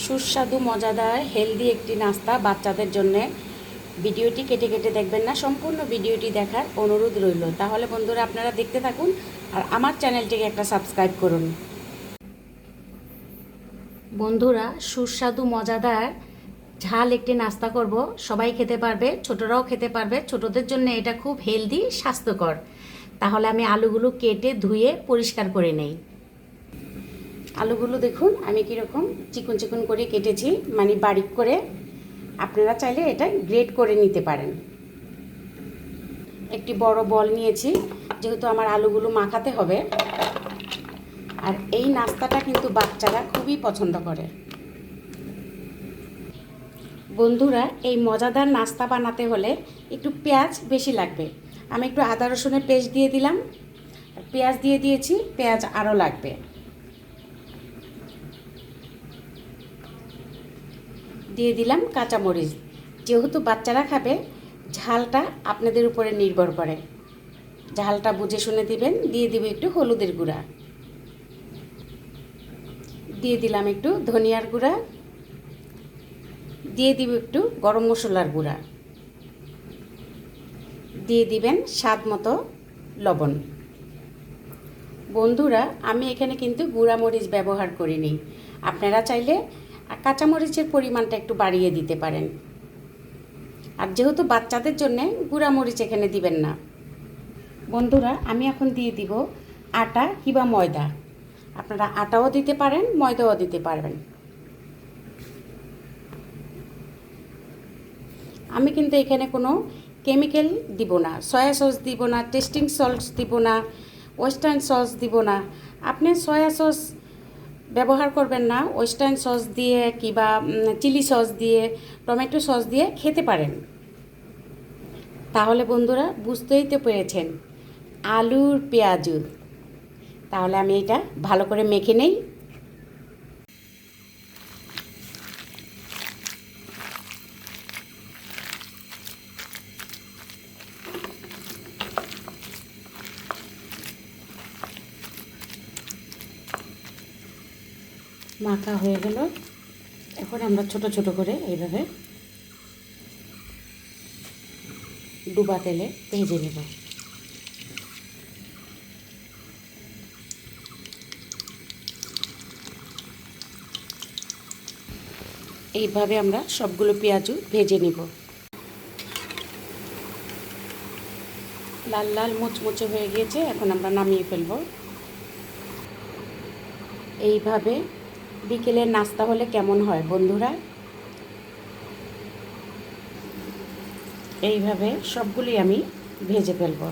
সুস্বাদু মজাদার হেলদি একটি নাস্তা বাচ্চাদের জন্যে। ভিডিওটি কেটে কেটে দেখবেন না, সম্পূর্ণ ভিডিওটি দেখার অনুরোধ রইল। তাহলে বন্ধুরা আপনারা দেখতে থাকুন আর আমার চ্যানেলটিকে একটা সাবস্ক্রাইব করুন। বন্ধুরা, সুস্বাদু মজাদার ঝাল একটি নাস্তা করব, সবাই খেতে পারবে, ছোটরাও খেতে পারবে। ছোটদের জন্য এটা খুব হেলদি, স্বাস্থ্যকর। তাহলে আমি আলুগুলো কেটে ধুয়ে পরিষ্কার করে নেই। আলুগুলো দেখুন আমি কীরকম চিকন চিকন করে কেটেছি, মানে বারিক করে। আপনারা চাইলে এটা গ্রেট করে নিতে পারেন। একটি বড় বল নিয়েছি, যেহেতু আমার আলুগুলো মাখাতে হবে। আর এই নাস্তাটা কিন্তু বাচ্চারা খুবই পছন্দ করে। বন্ধুরা, এই মজাদার নাস্তা বানাতে হলে একটু পেঁয়াজ বেশি লাগবে। আমি একটু আদা রসুনের পেস্ট দিয়ে দিলাম, পেঁয়াজ দিয়ে দিয়েছি, পেঁয়াজ আরও লাগবে। দিয়ে দিলাম কাঁচামরিচ। যেহেতু বাচ্চারা খাবে, ঝালটা আপনাদের উপরে নির্ভর করে, ঝালটা বুঝে শুনে দিবেন। দিয়ে দিব একটু হলুদের গুঁড়া, দিয়ে দিলাম একটু ধনিয়ার গুঁড়া, দিয়ে দিব একটু গরম মশলার গুঁড়া, দিয়ে দিবেন স্বাদ মতো লবণ। বন্ধুরা, আমি এখানে কিন্তু গুঁড়া মরিচ ব্যবহার করিনি। আপনারা চাইলে কাঁচামরিচের পরিমাণটা একটু বাড়িয়ে দিতে পারেন। আর যেহেতু বাচ্চাদের জন্য গুঁড়া মরিচ এখানে দিবেন না। বন্ধুরা, আমি এখন দিয়ে দিব আটা কিংবা ময়দা। আপনারা আটাও দিতে পারেন, ময়দাও দিতে পারবেন। আমি কিন্তু এখানে কোনো কেমিক্যাল দিব না, সয়া সস দিব না, টেস্টিং সল্ট দিব না, ওয়েস্টার্ন সস দিব না। আপনি সয়া সস ব্যবহার করবেন না, ওয়েস্টার্ন সস দিয়ে কিংবা চিলি সস দিয়ে, টমেটো সস দিয়ে খেতে পারেন। তাহলে বন্ধুরা বুঝতেই তো পেরেছেন, আলুর পেঁয়াজু। তাহলে আমি এটা ভালো করে মেখে নেই। মাখা হয়ে গেল। এখন আমরা ছোট ছোট করে এইভাবে ডুবা তেলে ভেজে নেব। এইভাবে আমরা সবগুলো পেঁয়াজু ভেজে নেব। লাল লাল মুচমুচে হয়ে গিয়েছে, এখন আমরা নামিয়ে ফেলব। এইভাবে বিকেলের নাস্তা হলে কেমন হয় বন্ধুরা? এইভাবে সবগুলি আমি ভেজে ফেলব।